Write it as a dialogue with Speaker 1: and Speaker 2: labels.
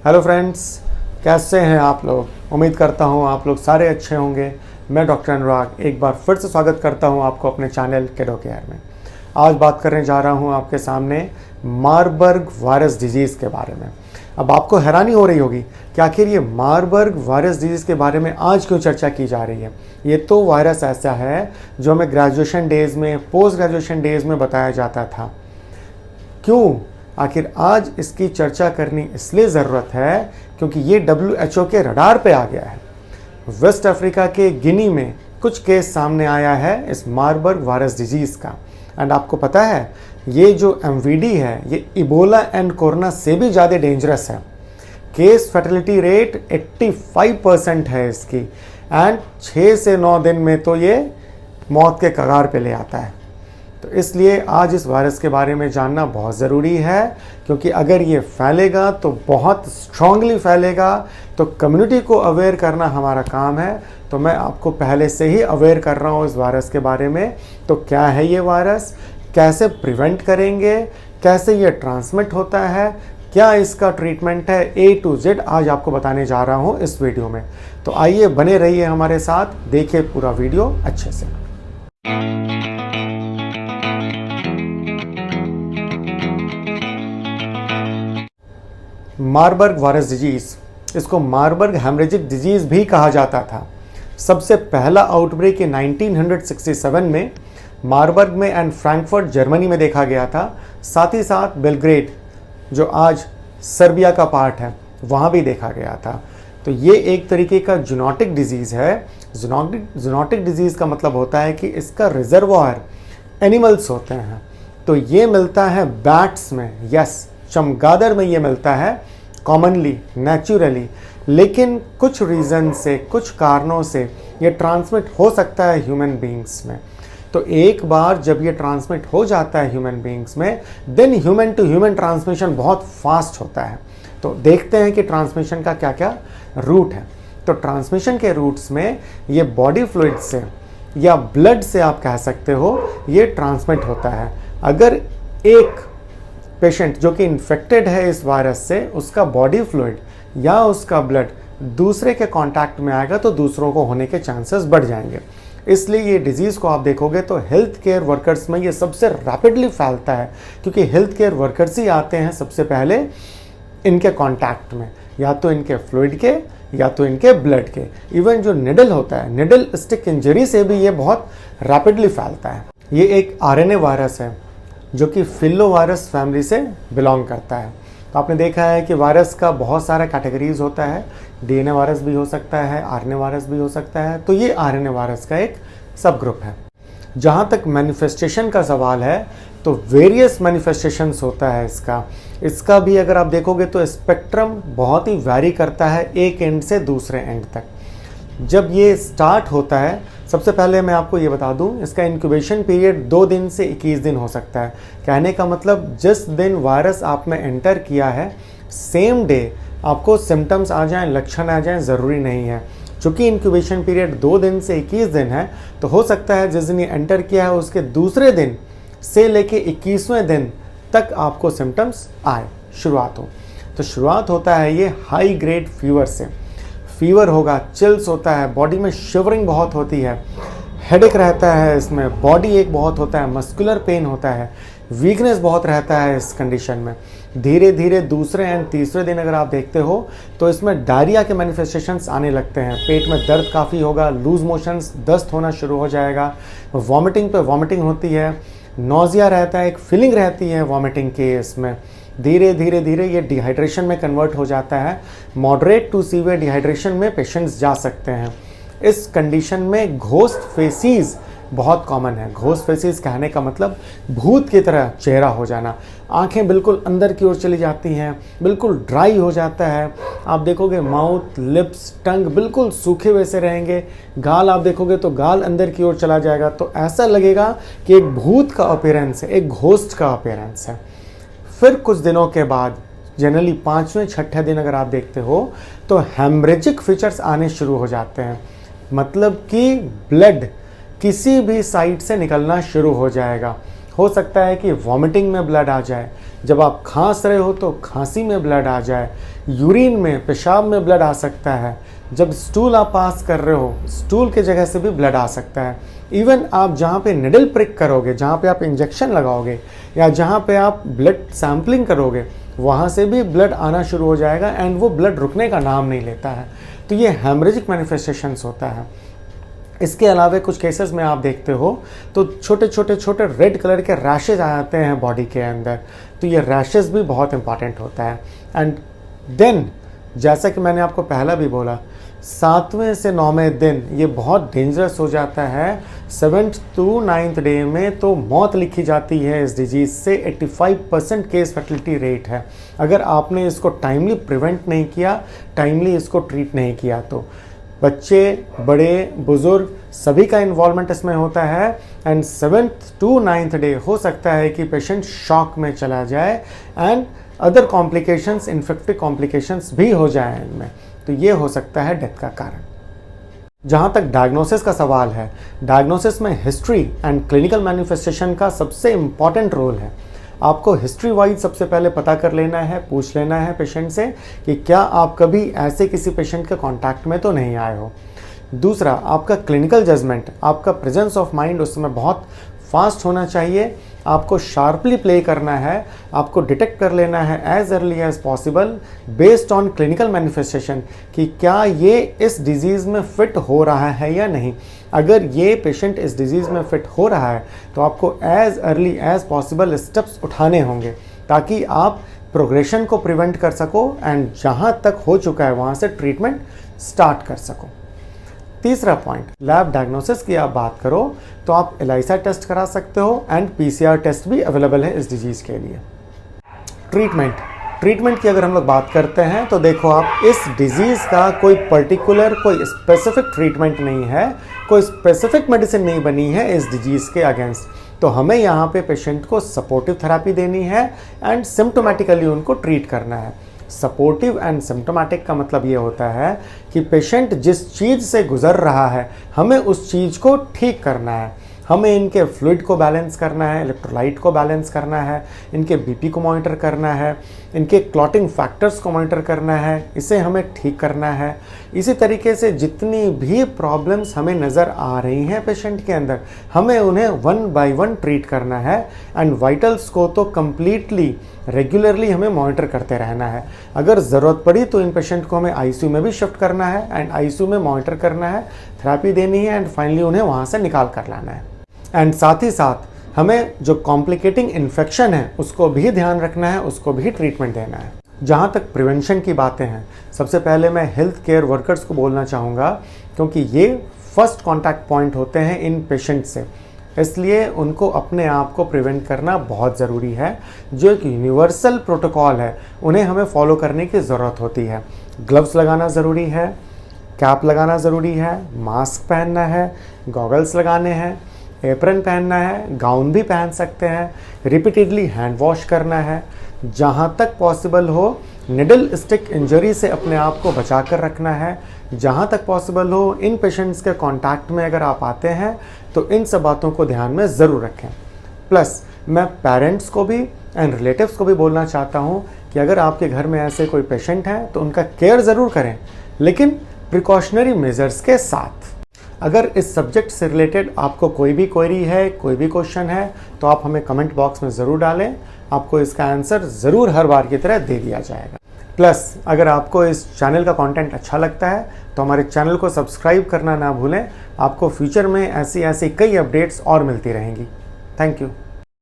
Speaker 1: Hello friends, कैसे हैं आप लोग। उम्मीद करता हूं आप लोग सारे अच्छे होंगे। मैं डॉक्टर अनुराग एक बार फिर से स्वागत करता हूं आपको अपने चैनल केडो केयर में। आज बात करने जा रहा हूं आपके सामने मारबर्ग वायरस डिजीज़ के बारे में। अब आपको हैरानी हो रही होगी कि आखिर ये मारबर्ग वायरस डिजीज़ के बारे में आज क्यों चर्चा की जा रही है। ये तो वायरस ऐसा है जो हमें ग्रेजुएशन डेज़ में, पोस्ट ग्रेजुएशन डेज़ में बताया जाता था। क्यों आखिर आज इसकी चर्चा करनी इसलिए ज़रूरत है क्योंकि ये WHO के रडार पे आ गया है। वेस्ट अफ्रीका के गिनी में कुछ केस सामने आया है इस मारबर्ग वायरस डिजीज़ का। एंड आपको पता है ये जो MVD है ये इबोला एंड कोरोना से भी ज़्यादा डेंजरस है। केस फर्टिलिटी रेट 85% है इसकी, एंड 6 से 9 दिन में तो ये मौत के कगार पे ले आता है। तो इसलिए आज इस वायरस के बारे में जानना बहुत ज़रूरी है, क्योंकि अगर ये फैलेगा तो बहुत स्ट्रांगली फैलेगा। तो कम्युनिटी को अवेयर करना हमारा काम है। तो मैं आपको पहले से ही अवेयर कर रहा हूँ इस वायरस के बारे में। तो क्या है ये वायरस, कैसे प्रिवेंट करेंगे, कैसे ये ट्रांसमिट होता है, क्या इसका ट्रीटमेंट है, A to Z आज आपको बताने जा रहा हूँ इस वीडियो में। तो आइए बने रहिए हमारे साथ, देखिए पूरा वीडियो अच्छे से। मारबर्ग वायरस डिजीज़, इसको मारबर्ग हेमरेजिक डिजीज़ भी कहा जाता था। सबसे पहला आउटब्रेक 1967 में मारबर्ग में एंड फ्रैंकफर्ट जर्मनी में देखा गया था। साथ ही साथ बेलग्रेड जो आज सर्बिया का पार्ट है वहाँ भी देखा गया था। तो ये एक तरीके का जूनोटिक डिजीज़ है। जूनोटिक डिजीज़ का मतलब होता है कि इसका रिजर्वायर एनिमल्स होते हैं। तो ये मिलता है बैट्स में, यस, चमगादड़ में ये मिलता है कॉमनली, नेचुरली। लेकिन कुछ रीज़न से, कुछ कारणों से ये ट्रांसमिट हो सकता है ह्यूमन बींग्स में। तो एक बार जब ये ट्रांसमिट हो जाता है ह्यूमन बींग्स में, then human to human transmission बहुत फास्ट होता है। तो देखते हैं कि ट्रांसमिशन का क्या क्या रूट है। तो ट्रांसमिशन के रूट्स में ये बॉडी फ्लूइड से या ब्लड से आप कह सकते हो ये ट्रांसमिट होता है। अगर एक पेशेंट जो कि इन्फेक्टेड है इस वायरस से, उसका बॉडी फ्लूइड या उसका ब्लड दूसरे के कांटेक्ट में आएगा तो दूसरों को होने के चांसेस बढ़ जाएंगे। इसलिए ये डिजीज़ को आप देखोगे तो हेल्थ केयर वर्कर्स में ये सबसे रैपिडली फैलता है, क्योंकि हेल्थ केयर वर्कर्स ही आते हैं सबसे पहले इनके कांटेक्ट में, या तो इनके फ्लूइड के या तो इनके ब्लड के। इवन जो निडल होता है, निडल स्टिक इंजरी से भी ये बहुत रैपिडली फैलता है। ये एक RNA वायरस है जो कि फिलो वायरस फैमिली से बिलोंग करता है। तो आपने देखा है कि वायरस का बहुत सारा कैटेगरीज होता है। DNA वायरस भी हो सकता है, RNA वायरस भी हो सकता है। तो ये RNA वायरस का एक सब ग्रुप है। जहाँ तक मैनिफेस्टेशन का सवाल है तो वेरियस मैनिफेस्टेशंस होता है इसका भी अगर आप देखोगे तो स्पेक्ट्रम बहुत ही वैरी करता है एक एंड से दूसरे एंड तक। जब ये स्टार्ट होता है, सबसे पहले मैं आपको ये बता दूं, इसका इंक्यूबेशन पीरियड 2 दिन से 21 दिन हो सकता है। कहने का मतलब जिस दिन वायरस आप में एंटर किया है, सेम डे आपको सिम्टम्स आ जाएं, लक्षण आ जाएं, ज़रूरी नहीं है। चूँकि इंक्यूबेशन पीरियड 2 दिन से 21 दिन है, तो हो सकता है जिस दिन ये एंटर किया है उसके दूसरे दिन से लेके 21वें दिन तक आपको सिम्टम्स आए, शुरुआत हो। तो शुरुआत होता है ये हाई ग्रेड फीवर से। फीवर होगा, चिल्स होता है, बॉडी में शिवरिंग बहुत होती है, हेडेक रहता है, इसमें बॉडी एक बहुत होता है, मस्कुलर पेन होता है, वीकनेस बहुत रहता है इस कंडीशन में। धीरे धीरे दूसरे एंड तीसरे दिन अगर आप देखते हो तो इसमें डायरिया के मैनिफेस्टेशंस आने लगते हैं। पेट में दर्द काफ़ी होगा, लूज मोशंस, दस्त होना शुरू हो जाएगा, वॉमिटिंग पे वॉमिटिंग होती है, नोजिया रहता है, एक फीलिंग रहती है वॉमिटिंग के। इसमें धीरे धीरे धीरे ये डिहाइड्रेशन में कन्वर्ट हो जाता है। मॉडरेट टू सीवियर डिहाइड्रेशन में पेशेंट्स जा सकते हैं। इस कंडीशन में घोस्ट फेसिस बहुत कॉमन है। घोस्ट फेसिस कहने का मतलब भूत की तरह चेहरा हो जाना, आंखें बिल्कुल अंदर की ओर चली जाती हैं, बिल्कुल ड्राई हो जाता है। आप देखोगे माउथ, लिप्स, टंग बिल्कुल सूखे हुए से रहेंगे। गाल आप देखोगे तो गाल अंदर की ओर चला जाएगा। तो ऐसा लगेगा कि एक भूत का अपीयरेंस है, एक घोस्ट का अपीयरेंस है। फिर कुछ दिनों के बाद, जनरली 5वें 6ठे दिन अगर आप देखते हो तो हेमरेजिक फीचर्स आने शुरू हो जाते हैं। मतलब कि ब्लड किसी भी साइड से निकलना शुरू हो जाएगा। हो सकता है कि वॉमिटिंग में ब्लड आ जाए, जब आप खांस रहे हो तो खांसी में ब्लड आ जाए, यूरिन में, पेशाब में ब्लड आ सकता है। जब स्टूल आप पास कर रहे हो, स्टूल के जगह से भी ब्लड आ सकता है। इवन आप जहाँ पे निडल प्रिक करोगे, जहाँ पे आप इंजेक्शन लगाओगे या जहाँ पे आप ब्लड सैम्पलिंग करोगे, वहाँ से भी ब्लड आना शुरू हो जाएगा एंड वो ब्लड रुकने का नाम नहीं लेता है। तो ये हेमरेजिक मैनिफेस्टेशंस होता है। इसके अलावा कुछ केसेस में आप देखते हो तो छोटे छोटे रेड कलर के रैशेज आ जाते हैं बॉडी के अंदर, तो ये रैशेज भी बहुत इंपॉर्टेंट होता है। एंड देन जैसा कि मैंने आपको पहला भी बोला, 7वें से 9वें दिन ये बहुत डेंजरस हो जाता है। 7th to 9th डे में तो मौत लिखी जाती है इस डिजीज़ से। 85% केस फर्टिलिटी रेट है अगर आपने इसको टाइमली प्रिवेंट नहीं किया, टाइमली इसको ट्रीट नहीं किया तो। बच्चे, बड़े, बुजुर्ग सभी का इन्वॉल्वमेंट इसमें होता है। And 7th to 9th day हो सकता है कि पेशेंट शॉक में चला जाए and other complications, infective complications भी हो जाए इनमें, तो ये हो सकता है डेथ का कारण। जहाँ तक डायग्नोसिस का सवाल है, डायग्नोसिस में हिस्ट्री एंड क्लिनिकल मैनिफेस्टेशन का सबसे इम्पॉर्टेंट रोल है। आपको हिस्ट्री वाइज सबसे पहले पता कर लेना है, पूछ लेना है पेशेंट से कि क्या आप कभी ऐसे किसी पेशेंट के कांटेक्ट में तो नहीं आए हो। दूसरा, आपका क्लिनिकल जजमेंट, आपका प्रेजेंस ऑफ माइंड उस समय बहुत फास्ट होना चाहिए। आपको शार्पली प्ले करना है, आपको डिटेक्ट कर लेना है as early as possible based on clinical manifestation कि क्या ये इस डिजीज़ में फिट हो रहा है या नहीं। अगर ये पेशेंट इस डिजीज़ में फिट हो रहा है तो आपको as early as possible steps उठाने होंगे ताकि आप प्रोग्रेशन को प्रिवेंट कर सको एंड जहाँ तक हो चुका है वहाँ से ट्रीटमेंट स्टार्ट कर सको। तीसरा पॉइंट, लैब डायग्नोसिस की आप बात करो तो आप एलाइसा टेस्ट करा सकते हो एंड पीसीआर टेस्ट भी अवेलेबल है इस डिजीज़ के लिए। ट्रीटमेंट की अगर हम लोग बात करते हैं तो देखो, आप इस डिजीज़ का कोई पर्टिकुलर, कोई स्पेसिफिक ट्रीटमेंट नहीं है, कोई स्पेसिफिक मेडिसिन नहीं बनी है इस डिजीज़ के अगेंस्ट। तो हमें यहाँ पे पेशेंट को सपोर्टिव थेरेपी देनी है एंड सिम्टोमेटिकली उनको ट्रीट करना है। सपोर्टिव एंड सिम्टोमेटिक का मतलब ये होता है कि पेशेंट जिस चीज़ से गुजर रहा है हमें उस चीज़ को ठीक करना है। हमें इनके फ्लूइड को बैलेंस करना है, इलेक्ट्रोलाइट को बैलेंस करना है, इनके बीपी को मॉनिटर करना है, इनके क्लॉटिंग फैक्टर्स को मॉनिटर करना है, इसे हमें ठीक करना है। इसी तरीके से जितनी भी प्रॉब्लम्स हमें नज़र आ रही हैं पेशेंट के अंदर, हमें उन्हें 1 by 1 ट्रीट करना है एंड वाइटल्स को तो कम्प्लीटली रेगुलरली हमें मॉनिटर करते रहना है। अगर ज़रूरत पड़ी तो इन पेशेंट को हमें आईसीयू में भी शिफ्ट करना है एंड आईसीयू में मॉनिटर करना है, थेरेपी देनी है एंड फाइनली उन्हें वहाँ से निकाल कर लाना है। एंड साथ ही साथ हमें जो कॉम्प्लिकेटिंग इन्फेक्शन है उसको भी ध्यान रखना है, उसको भी ट्रीटमेंट देना है। जहाँ तक प्रिवेंशन की बातें हैं, सबसे पहले मैं हेल्थ केयर वर्कर्स को बोलना चाहूँगा क्योंकि ये फर्स्ट कॉन्टैक्ट पॉइंट होते हैं इन पेशेंट से, इसलिए उनको अपने आप को प्रिवेंट करना बहुत ज़रूरी है। जो एक यूनिवर्सल प्रोटोकॉल है उन्हें हमें फॉलो करने की ज़रूरत होती है। ग्लव्स लगाना ज़रूरी है, कैप लगाना ज़रूरी है, मास्क पहनना है, गॉगल्स लगाने हैं, एप्रन पहनना है, गाउन भी पहन सकते हैं, रिपीटेडली हैंड वॉश करना है। जहाँ तक पॉसिबल हो निडल स्टिक इंजरी से अपने आप को बचा कर रखना है। जहाँ तक पॉसिबल हो इन पेशेंट्स के कांटेक्ट में अगर आप आते हैं तो इन सब बातों को ध्यान में ज़रूर रखें। प्लस मैं पेरेंट्स को भी एंड रिलेटिव्स को भी बोलना चाहता हूँ कि अगर आपके घर में ऐसे कोई पेशेंट हैं तो उनका केयर ज़रूर करें, लेकिन प्रिकॉशनरी मेजर्स के साथ। अगर इस सब्जेक्ट से रिलेटेड आपको कोई भी क्वेरी है, कोई भी क्वेश्चन है तो आप हमें कमेंट बॉक्स में ज़रूर डालें, आपको इसका आंसर ज़रूर हर बार की तरह दे दिया जाएगा। प्लस अगर आपको इस चैनल का कंटेंट अच्छा लगता है तो हमारे चैनल को सब्सक्राइब करना ना भूलें, आपको फ्यूचर में ऐसी कई अपडेट्स और मिलती रहेंगी। Thank you.